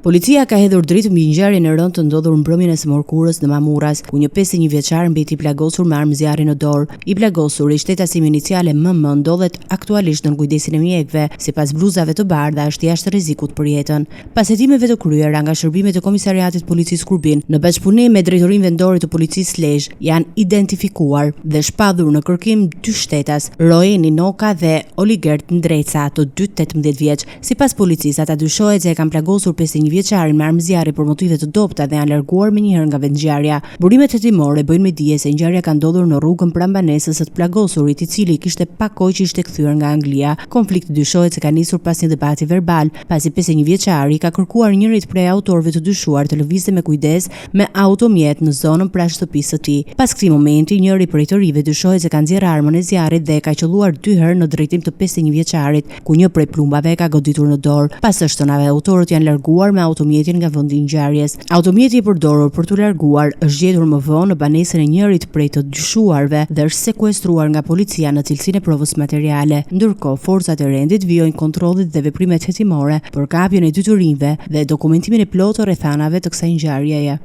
Policia ka hedhur dritë mbi ngjarjen e rëndë të ndodhur mbrëmjen e së mërkurës në Mamuras, ku një 51 vjeçar mbeti i plagosur me armë zjarri në dorë. I plagosur, i shtetasim iniciale MM, ndodhet aktualisht në kujdesin e mjekëve, sipas bluzave të bardha është jashtë rrezikut për jetën. Pas hetimeve të kryera nga shërbimet e Komisariatit Policisë Kurbin, në bashkëpunim me Drejtorinë Vendore të Policisë Lezhë, janë identifikuar dhe shpadhur në kërkim dy shtetas, Roeni Noka dhe Oligert Ndreca, të dy 18 vjeç. Sipas policisë, ata dyshohet se e kanë plagosur 51 vjeçarin me armë zjarri për motive të dobta dhe janë larguar menjëherë nga vendngjarja. Burimet hetimore bëjnë me dije se ngjarja ka ndodhur në rrugën pranë banesës së të plagosurit, i cili kishte pak kohë që ishte kthyer nga Anglia. Konflikti dyshohet se ka nisur pas një debati verbal, pasi 51 vjeçari ka kërkuar njërit prej autorëve të dyshuar të lëvizte me kujdes me automjet në zonën pranë shtëpisë së tij. Pas këtij momenti, njëri prej të rive dyshohet se ka nxjerrë armën e zjarrit dhe e ka qelluar 2 herë në drejtim të 51 vjeçarit, ku një prej plumbave ka goditur në dorë. Pas së shtunave, autorët janë larguar me automjetin nga vendi i ngjarjes. Automjeti i përdorur për t'u larguar është gjetur më vonë në banesën e njërit prej të dyshuarve dhe është sekuestruar nga policia në cilësinë e provës materiale. Ndërkohë, forcat e rendit vijojnë kontrollit dhe veprimet hetimore për kapjen e dy të rinjve dhe dokumentimin e plotë rrethanave të kësaj ngjarjeje.